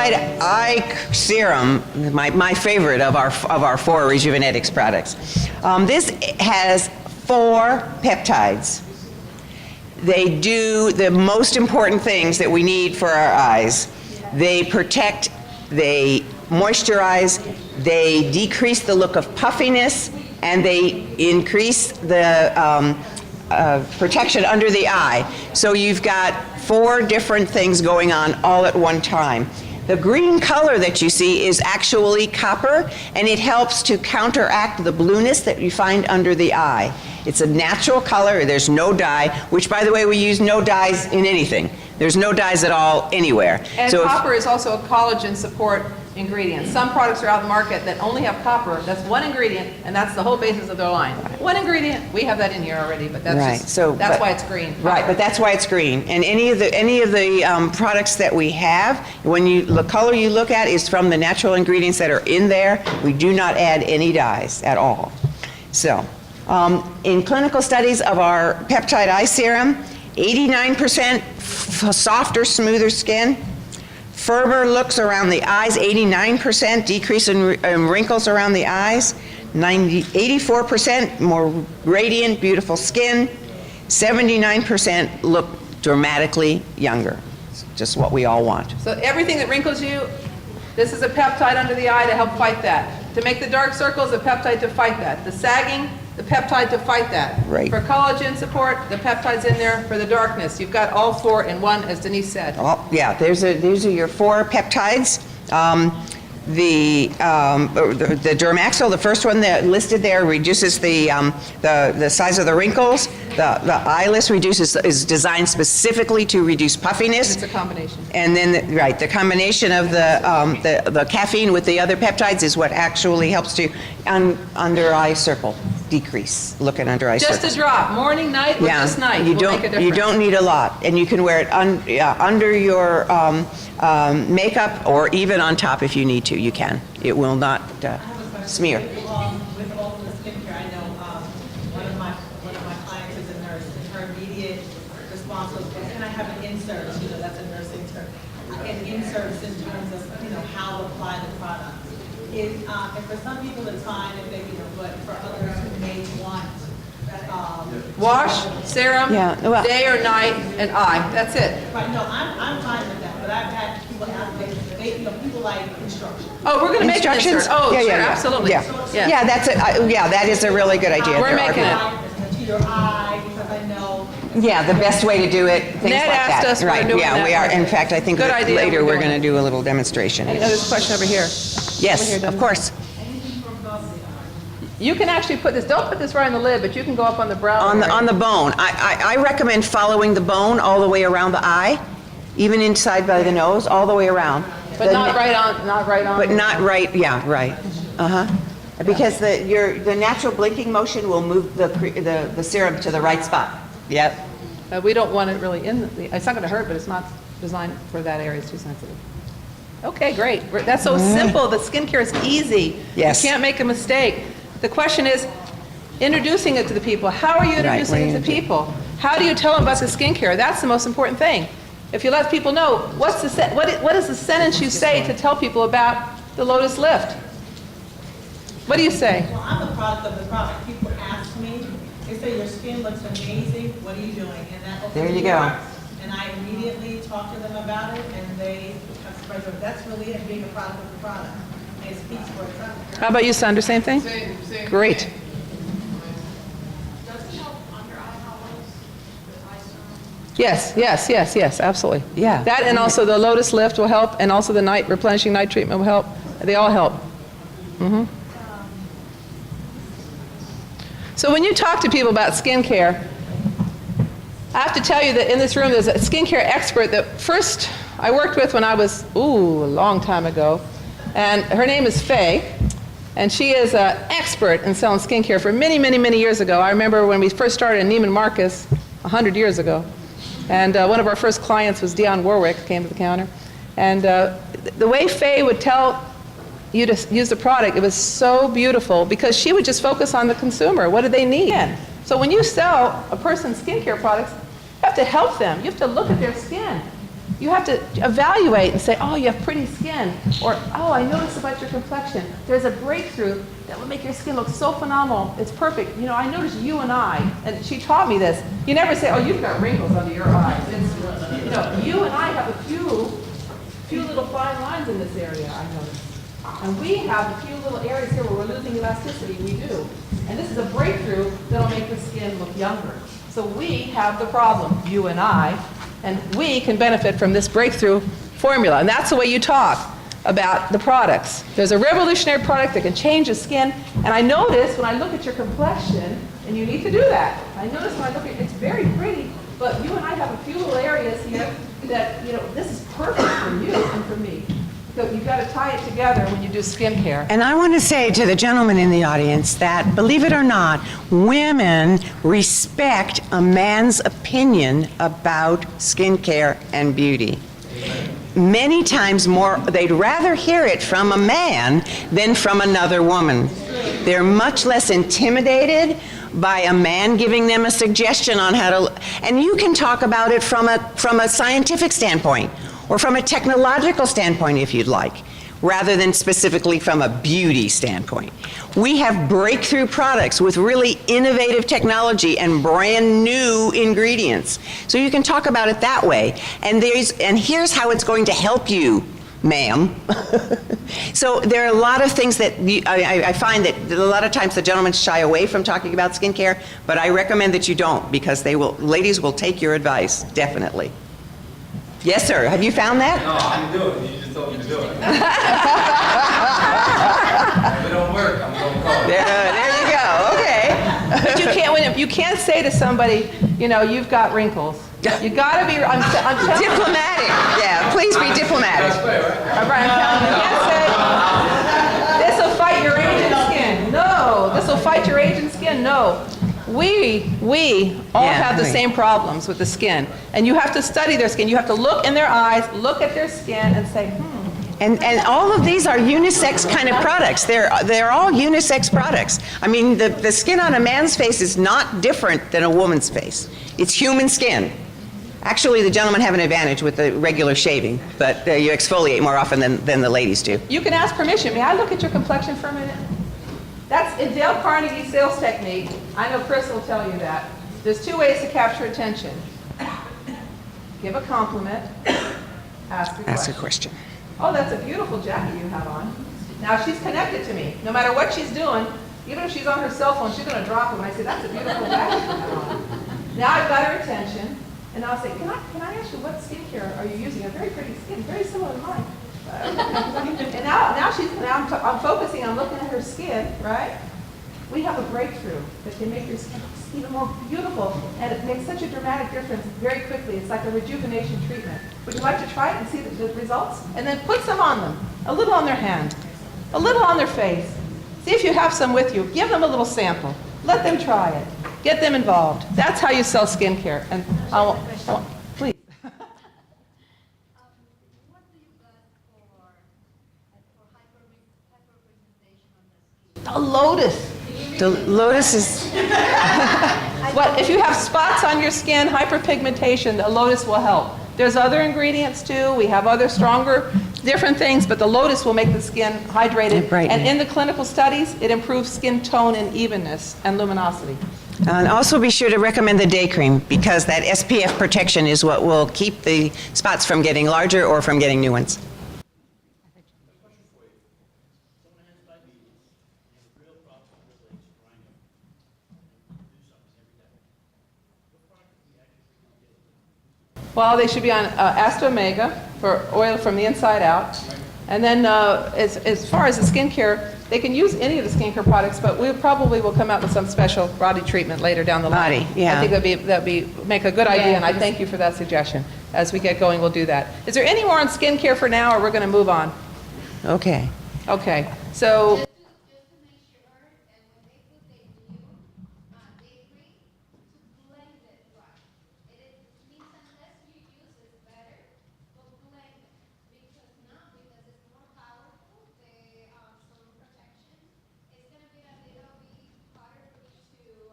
Peptide Eye Serum, my favorite of our 4 Rejuvenetics products. This has 4 peptides. They do the most important things that we need for our eyes. They protect, they moisturize, they decrease the look of puffiness, and they increase the protection under the eye. So you've got 4 different things going on all at one time. The green color that you see is actually copper, and it helps to counteract the blueness that you find under the eye. It's a natural color. There's no dye, which, by the way, we use no dyes in anything. There's no dyes at all anywhere. And so copper is also a collagen support ingredient. Some products are out in the market that only have copper. That's one ingredient, and that's the whole basis of their line. One ingredient. We have that in here already, but that's right. That's why it's green. Copper. Right, but that's why it's green. And any of the products that we have, when the color you look at is from the natural ingredients that are in there. We do not add any dyes at all. So, in clinical studies of our peptide eye serum, 89% softer, smoother skin. Firmer looks around the eyes, 89% decrease in wrinkles around the eyes, 84% more radiant, beautiful skin, 79% look dramatically younger. It's just what we all want. So everything that wrinkles you, this is a peptide under the eye to help fight that. To make the dark circles, a peptide to fight that. The sagging, the peptide to fight that. Right. For collagen support, the peptide's in there for the darkness. You've got all 4 in one, as Denise said. Oh, yeah, these are your 4 peptides. The Dermaxil, the first one that listed there, reduces the size of the wrinkles. The eyeless is designed specifically to reduce puffiness. It's a combination. And then, the combination of the caffeine with the other peptides is what actually helps to under eye circle decrease. Look at under eye circle. Just a drop, morning, night, or just night. You don't need a lot, and you can wear it under your makeup or even on top if you need to. You can. It will not smear. With all the skincare, I know one of my clients is a nurse, and her immediate response was, "Can I have an insert?" That's a nursing term. An insert in terms of how to apply the product. And for some people it's fine if they but for others who may want wash, serum, day or night, and eye. That's it. Right. No, I'm fine with that. But I've had people ask me, people like instructions. Oh, we're going to make an insert. Oh, sure, absolutely. Yeah, that is a really good idea. We're making it. To your eye, because I know. Yeah, the best way to do it, things Ned like asked that. us we're doing that. We are. In fact, I think later we're going to do a little demonstration. And there's a question over here. Yes, of course. You can actually put this, don't put this right on the lid, but you can go up on the brow. On the bone. I recommend following the bone all the way around the eye, even inside by the nose, all the way around. But not right on. But not right, right. Because the natural blinking motion will move the serum to the right spot. Yep. We don't want it really in it's not going to hurt, but it's not designed for that area. It's too sensitive. Okay, great. That's so simple. The skincare is easy. Yes. You can't make a mistake. The question is introducing it to the people. How are you introducing it to people? How do you tell them about the skincare? That's the most important thing. If you let people know, what is the sentence you say to tell people about the Lotus Lift? What do you say? Well, I'm the product of the product. People ask me, they say your skin looks amazing. What are you doing? And that opens there you go. And I immediately talk to them about it, and they have surprised them. That's really it, being a product of the product. And it speaks for itself. How about you, Sandra? Same thing? Same Great. Thing. Does it help under eye hollows? Yes, absolutely. Yeah. That and also the Lotus Lift will help, and also the replenishing night treatment will help. They all help. Mm-hmm. So when you talk to people about skincare, I have to tell you that in this room there's a skincare expert that first I worked with when I was, a long time ago. And her name is Faye. And she is an expert in selling skincare for many, many, many years ago. I remember when we first started in Neiman Marcus 100 years ago. And one of our first clients was Dionne Warwick, came to the counter. And the way Faye would tell you to use the product, it was so beautiful because she would just focus on the consumer. What do they need? So when you sell a person's skincare products, you have to help them. You have to look at their skin. You have to evaluate and say, oh, you have pretty skin, or oh, I noticed about your complexion. There's a breakthrough that will make your skin look so phenomenal. It's perfect. You know, I noticed you and I, and she taught me this. You never say, oh, you've got wrinkles under your eyes. It's, you know, you and I have a few little fine lines in this area, I noticed. And we have a few little areas here where we're losing elasticity. We do. And this is a breakthrough that'll make the skin look younger. So we have the problem, you and I, and we can benefit from this breakthrough formula. And that's the way you talk about the products. There's a revolutionary product that can change the skin. And I notice when I look at your complexion, and you need to do that. I notice when I look at it's very pretty, but you and I have a few little areas here that, you know, this is perfect for you and for me. So you've got to tie it together when you do skincare. And I want to say to the gentlemen in the audience that, believe it or not, women respect a man's opinion about skincare and beauty. Many times more, they'd rather hear it from a man than from another woman. They're much less intimidated by a man giving them a suggestion on how to, and you can talk about it from a scientific standpoint or from a technological standpoint if you'd like, rather than specifically from a beauty standpoint. We have breakthrough products with really innovative technology and brand new ingredients. So you can talk about it that way. And here's how it's going to help you, ma'am. So there are a lot of things that I find that a lot of times the gentlemen shy away from talking about skincare, but I recommend that you don't, because ladies will take your advice, definitely. Yes, sir. Have you found that? No, I'm doing it. You just told me to do it. If it don't work, I'm going to call. There you go. Okay. But you can't say to somebody, you know, you've got wrinkles. You got to be. I'm telling you. Diplomatic. Yeah, please be diplomatic. That's fair, right? I'm telling you. You can't say, this will fight your aging skin. No. This will fight your aging skin. No. We all have the same problems with the skin. And you have to study their skin. You have to look in their eyes, look at their skin, and say, And all of these are unisex kind of products. They're all unisex products. I mean, the skin on a man's face is not different than a woman's face. It's human skin. Actually, the gentlemen have an advantage with the regular shaving, but you exfoliate more often than the ladies do. you can ask permission. May I look at your complexion for a minute? That's in Dale Carnegie's sales technique. I know Chris will tell you that. There's two ways to capture attention. Give a compliment, ask a question. That's a question. Oh, that's a beautiful jacket you have on. Now she's connected to me. No matter what she's doing, even if she's on her cell phone, she's going to drop it when I say, that's a beautiful jacket you have on. Now I've got her attention, and I'll say, can I ask you what skincare are you using? A very pretty skin, very similar to mine. And now I'm focusing on looking at her skin, right? We have a breakthrough that can make your skin even more beautiful, and it makes such a dramatic difference very quickly. It's like a rejuvenation treatment. Would you like to try it and see the results? And then put some on them, a little on their hand, a little on their face. See if you have some with you. Give them a little sample. Let them try it. Get them involved. That's how you sell skincare. And please. What do you got for hyperpigmentation on the skin? The lotus. The lotus is... What, if you have spots on your skin, hyperpigmentation, the lotus will help. There's other ingredients too. We have other stronger, different things, but the lotus will make the skin hydrated. And brighten. And in the clinical studies, it improves skin tone and evenness and luminosity. And also be sure to recommend the day cream, because that SPF protection is what will keep the spots from getting larger or from getting new ones. Well, they should be on Asta Omega for oil from the inside out. And then as far as the skincare, they can use any of the skincare products, but we probably will come out with some special body treatment later down the line. Body, yeah. I think that'd make a good idea, and I thank you for that suggestion. As we get going, we'll do that. Is there any more on skincare for now, or we're going to move on? Okay. Okay, so Just to make sure, and when they put the new day cream, to blend it right. It means unless you use it better, but blend it. Because it's more powerful, the sun protection, it's going to be a little bit harder for you to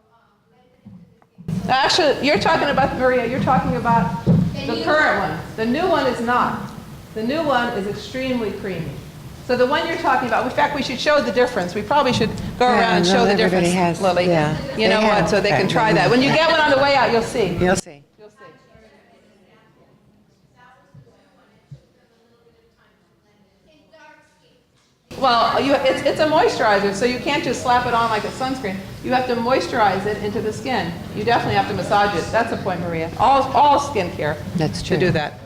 blend it into the skin. actually, you're talking about, Maria, you're talking about The The current one. The new one is not. The new one is extremely creamy. So the one you're talking about, in fact, we should show the difference. We probably should go around and show the difference, Lily. You know what, so they can try that. When you get one on the way out, you'll see. You'll see. You'll see. Well, it's a moisturizer, so you can't just slap it on like a sunscreen. You have to moisturize it into the skin. You definitely have to massage it. That's the point, Maria. All skincare That's to true. do that.